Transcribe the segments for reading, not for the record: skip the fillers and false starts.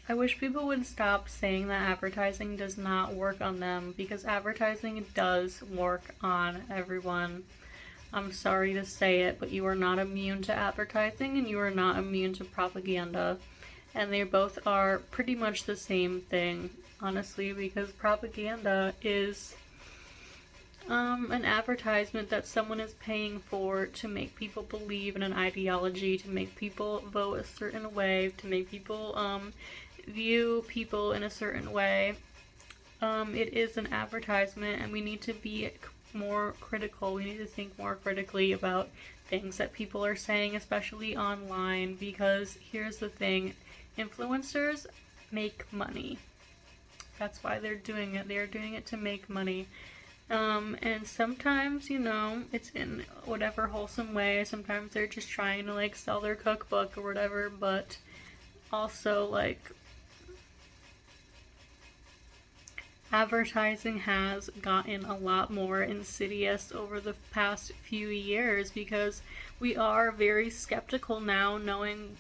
I wish people would stop saying that advertising does not work on them, because advertising does work on everyone. I'm sorry to say it, but you are not immune to advertising and you are not immune to propaganda. And they both are pretty much the same thing, honestly, because propaganda is an advertisement that someone is paying for to make people believe in an ideology, to make people vote a certain way, to make people view people in a certain way. It is an advertisement, and we need to be more critical. We need to think more critically about things that people are saying, especially online, because here's the thing, influencers make money. That's why they're doing it. They're doing it to make money. And sometimes, it's in whatever wholesome way. Sometimes they're just trying to like sell their cookbook or whatever, but also like advertising has gotten a lot more insidious over the past few years, because we are very skeptical now, knowing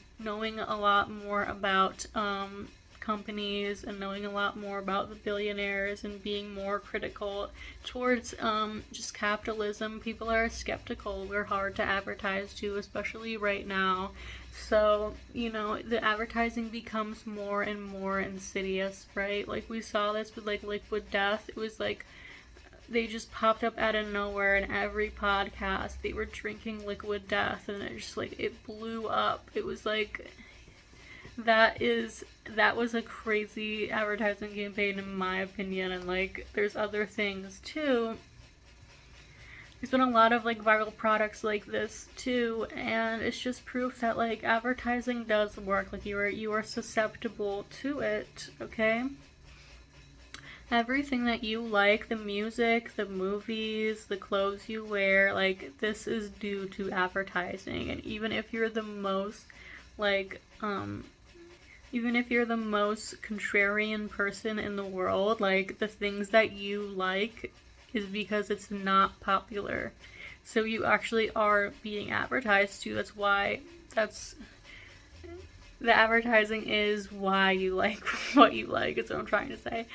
a lot more about companies and knowing a lot more about the billionaires and being more critical towards just capitalism. People are skeptical. We're hard to advertise to, especially right now. So, the advertising becomes more and more insidious, right? Like we saw this with like Liquid Death. It was like they just popped up out of nowhere in every podcast. They were drinking Liquid Death and it just like it blew up. It was like that was a crazy advertising campaign in my opinion, and like there's other things too. There's been a lot of like viral products like this too, and it's just proof that like advertising does work. Like you are susceptible to it, okay? Everything that you like, the music, the movies, the clothes you wear, like this is due to advertising. And like even if you're the most contrarian person in the world, like the things that you like is because it's not popular. So you actually are being advertised to. That's the advertising is why you like what you like, is what I'm trying to say.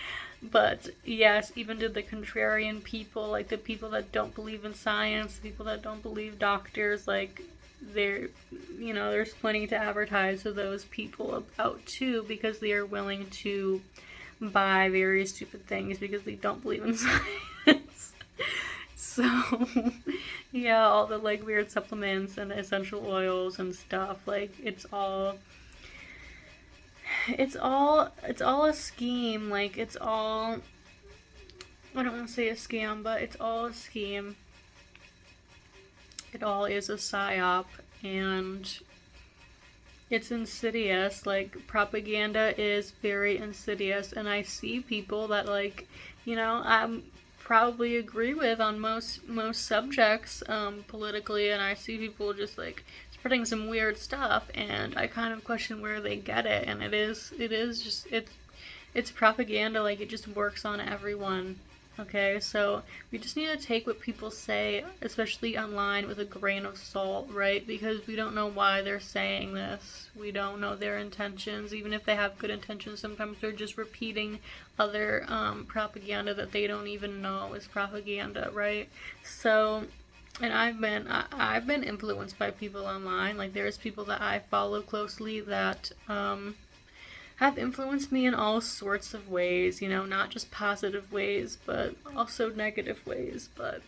But yes, even to the contrarian people, like the people that don't believe in science, the people that don't believe doctors, like there's plenty to advertise to those people about too, because they are willing to buy very stupid things because they don't believe in science. So, yeah, all the like weird supplements and essential oils and stuff, like it's all a scheme. Like I don't want to say a scam, but it's all a scheme. It all is a psyop, and it's insidious. Like propaganda is very insidious, and I see people that like, I probably agree with on most subjects politically, and I see people just like spreading some weird stuff, and I kind of question where they get it. And it is just it's propaganda. Like it just works on everyone. Okay, so we just need to take what people say, especially online, with a grain of salt, right? Because we don't know why they're saying this. We don't know their intentions. Even if they have good intentions, sometimes they're just repeating other propaganda that they don't even know is propaganda, right? So, and I've been influenced by people online. Like there's people that I follow closely that have influenced me in all sorts of ways, not just positive ways, but also negative ways. But,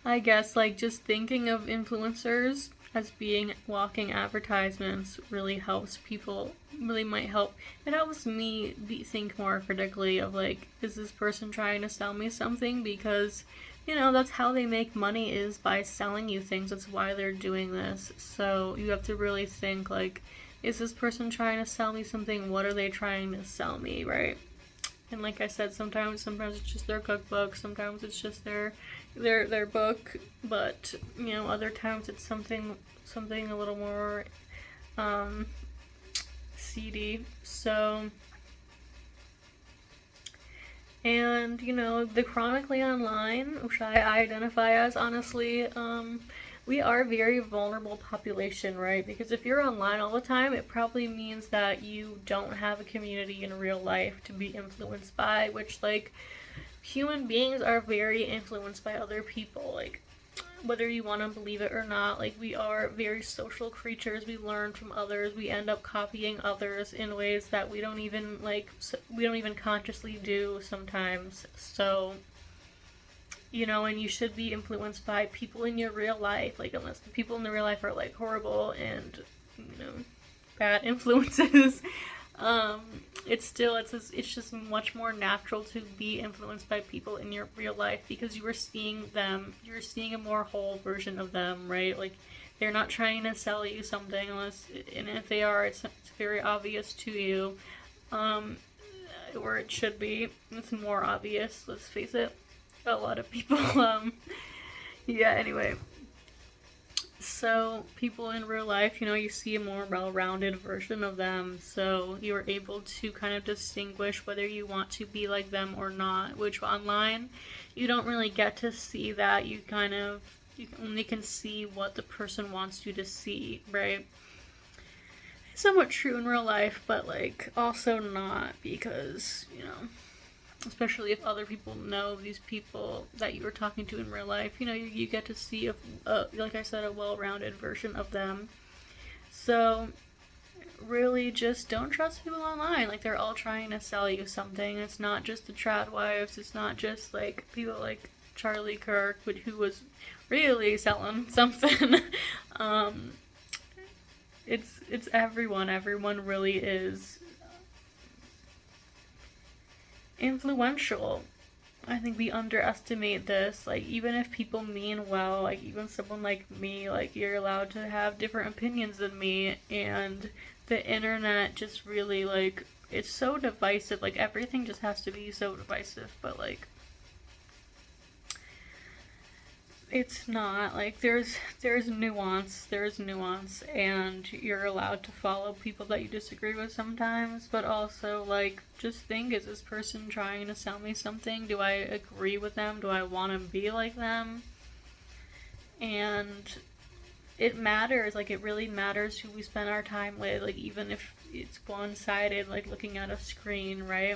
I guess like just thinking of influencers as being walking advertisements really helps people, really might help. It helps me think more critically of like, is this person trying to sell me something? Because that's how they make money, is by selling you things. That's why they're doing this. So you have to really think like, is this person trying to sell me something? What are they trying to sell me, right? And like I said, sometimes it's just their cookbook, sometimes it's just their book, but other times it's something a little more seedy. So, and the chronically online, which I identify as honestly we are a very vulnerable population, right? Because if you're online all the time, it probably means that you don't have a community in real life to be influenced by, which, like, human beings are very influenced by other people. Like, whether you want to believe it or not, like, we are very social creatures. We learn from others. We end up copying others in ways that we don't even, like, we don't even consciously do sometimes. So, you know, and you should be influenced by people in your real life, like, unless the people in the real life are, like, horrible and, you know, bad influences. It's just much more natural to be influenced by people in your real life, because you're seeing a more whole version of them, right? Like, they're not trying to sell you something, and if they are, it's very obvious to you, or it should be. It's more obvious, let's face it. A lot of people, yeah, anyway. So, people in real life, you know, you see a more well-rounded version of them, so you're able to kind of distinguish whether you want to be like them or not, which online, you don't really get to see that. You only can see what the person wants you to see, right? It's somewhat true in real life, but, like, also not, because, you know, especially if other people know these people that you were talking to in real life, you know, you get to see, like I said, a well-rounded version of them. So, really, just don't trust people online. Like, they're all trying to sell you something. It's not just the trad wives. It's not just, like, people like Charlie Kirk, who was really selling something. It's everyone. Everyone really is influential. I think we underestimate this. Like, even if people mean well, like, even someone like me, like, you're allowed to have different opinions than me, and the internet just really, like, it's so divisive. Like, everything just has to be so divisive, but, like, it's not. Like, there's nuance, and you're allowed to follow people that you disagree with sometimes, but also, like, just think, is this person trying to sell me something? Do I agree with them? Do I want to be like them? And it matters. Like, it really matters who we spend our time with, like, even if it's one-sided, like, looking at a screen, right?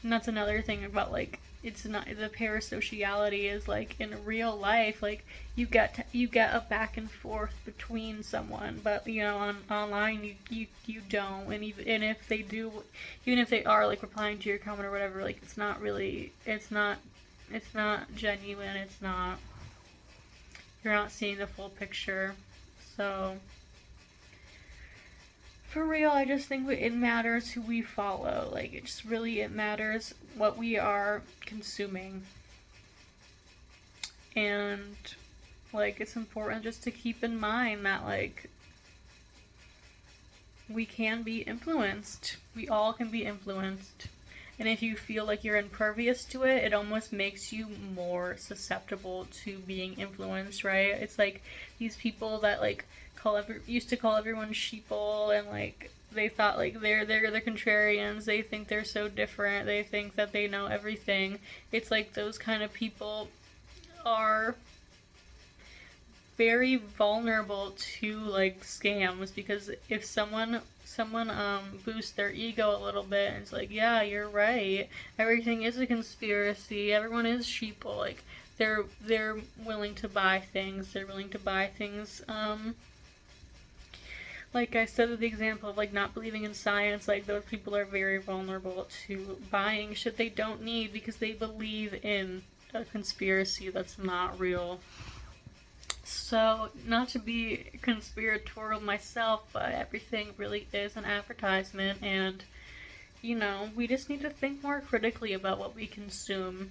And that's another thing about, like, it's not, the parasociality is, like, in real life, like, you get a back and forth between someone, but, you know, online you don't. And even if they do, even if they are, like, replying to your comment or whatever, like, it's not genuine. You're not seeing the full picture. So, for real, I just think it matters who we follow. Like, it matters what we are consuming. And, like, it's important just to keep in mind that, like, we can be influenced. We all can be influenced. And if you feel like you're impervious to it, it almost makes you more susceptible to being influenced, right? It's like these people that, like, used to call everyone sheeple, and, like, they thought, like, they're the contrarians. They think they're so different. They think that they know everything. It's like those kind of people are very vulnerable to, like, scams, because if someone boosts their ego a little bit and it's like, yeah, you're right, everything is a conspiracy, everyone is sheeple, like, they're willing to buy things. Like I said with the example of, like, not believing in science, like, those people are very vulnerable to buying shit they don't need because they believe in a conspiracy that's not real. So, not to be conspiratorial myself, but everything really is an advertisement, and, you know, we just need to think more critically about what we consume.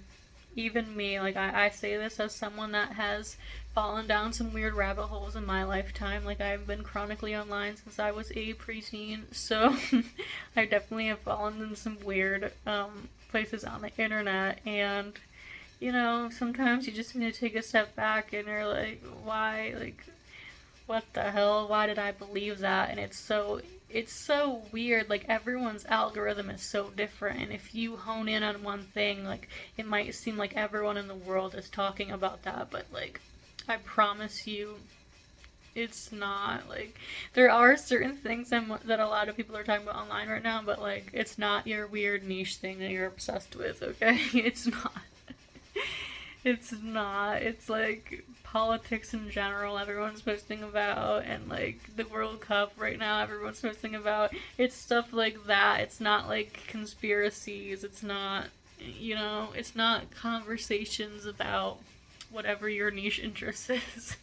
Even me, like, I say this as someone that has fallen down some weird rabbit holes in my lifetime. Like, I've been chronically online since I was a preteen, so I definitely have fallen in some weird places on the internet, and, you know, sometimes you just need to take a step back and you're like, why, like, what the hell, why did I believe that? And it's so weird. Like, everyone's algorithm is so different, and if you hone in on one thing, like, it might seem like everyone in the world is talking about that, but, like, I promise you, it's not. Like, there are certain things that a lot of people are talking about online right now, but like, it's not your weird niche thing that you're obsessed with, okay? It's not. It's not. It's like politics in general, everyone's posting about, and like the World Cup right now, everyone's posting about. It's stuff like that. It's not like conspiracies. It's not, it's not conversations about whatever your niche interest is.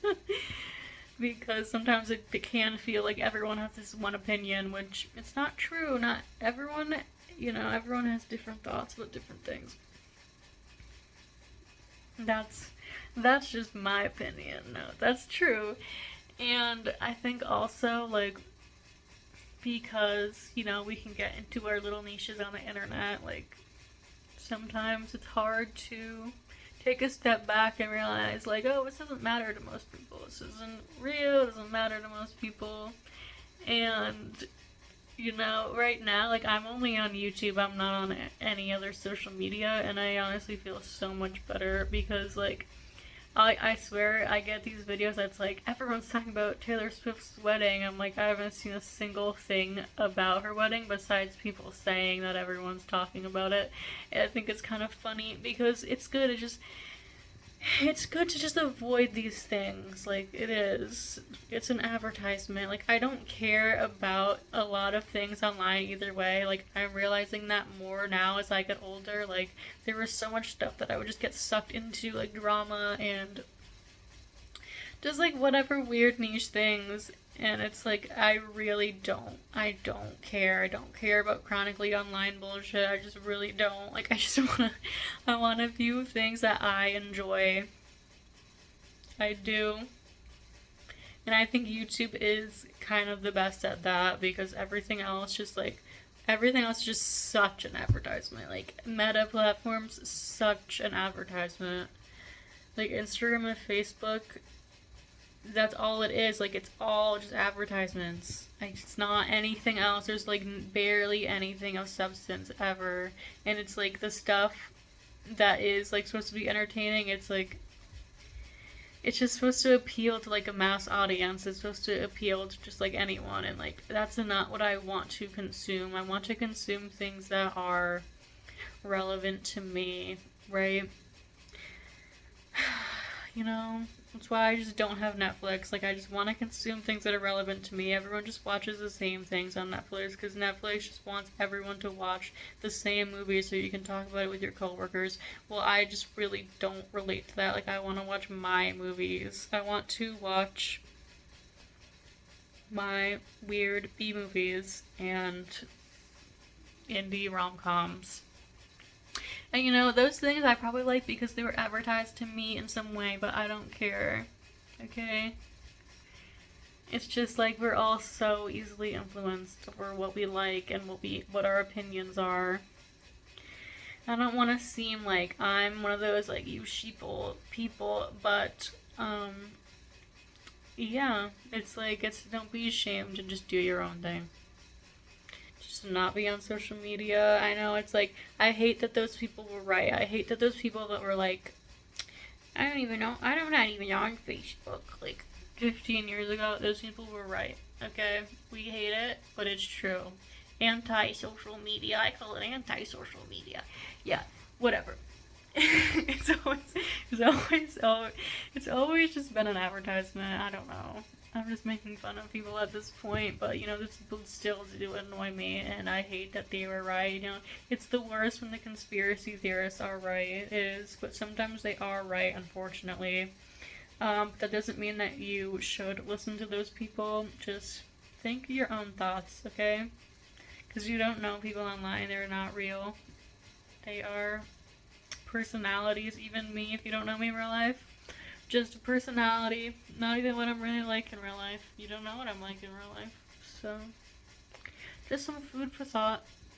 Because sometimes it can feel like everyone has this one opinion, which it's not true. Not everyone, everyone has different thoughts about different things. That's just my opinion. No, that's true. And I think also, like, because, we can get into our little niches on the internet, like, sometimes it's hard to take a step back and realize, like, oh, this doesn't matter to most people. This isn't real, it doesn't matter to most people. And, right now, like, I'm only on YouTube, I'm not on any other social media, and I honestly feel so much better because, like, I swear I get these videos that's like, everyone's talking about Taylor Swift's wedding. I'm like, I haven't seen a single thing about her wedding besides people saying that everyone's talking about it. And I think it's kind of funny because it's good. It's good to just avoid these things. Like, it is. It's an advertisement. Like, I don't care about a lot of things online either way. Like, I'm realizing that more now as I get older. Like, there was so much stuff that I would just get sucked into, like, drama and just, like, whatever weird niche things. And it's like, I don't care. I don't care about chronically online bullshit. I just really don't. Like, I wanna view things that I enjoy. I do. And I think YouTube is kind of the best at that because everything else is just such an advertisement. Like, Meta platforms, such an advertisement. Like, Instagram and Facebook, that's all it is. Like, it's all just advertisements. Like, it's not anything else. There's like barely anything of substance ever. And it's like the stuff that is like supposed to be entertaining, it's like, it's just supposed to appeal to like a mass audience. It's supposed to appeal to just like anyone, and like, that's not what I want to consume. I want to consume things that are relevant to me, right? That's why I just don't have Netflix. Like, I just want to consume things that are relevant to me. Everyone just watches the same things on Netflix because Netflix just wants everyone to watch the same movies so you can talk about it with your coworkers. Well, I just really don't relate to that. Like, I want to watch my movies. I want to watch my weird B movies and indie rom-coms. And those things I probably like because they were advertised to me in some way, but I don't care. Okay? It's just like we're all so easily influenced over what we like and what our opinions are. I don't want to seem like I'm one of those like you sheeple people, but yeah, it's like don't be ashamed and just do your own thing. Just not be on social media. I know it's like, I hate that those people were right. I hate that those people that were like, I don't even know, I'm not even on Facebook. Like, 15 years ago, those people were right. Okay? We hate it, but it's true. Anti-social media. I call it anti-social media. Yeah, whatever. It's always just been an advertisement. I don't know. I'm just making fun of people at this point, but those people still do annoy me, and I hate that they were right. It's the worst when the conspiracy theorists are right. It is, but sometimes they are right, unfortunately. That doesn't mean that you should listen to those people. Just think your own thoughts, okay? Because you don't know people online. They're not real. They are personalities. Even me, if you don't know me in real life. Just a personality, not even what I'm really like in real life. You don't know what I'm like in real life. So, just some food for thought.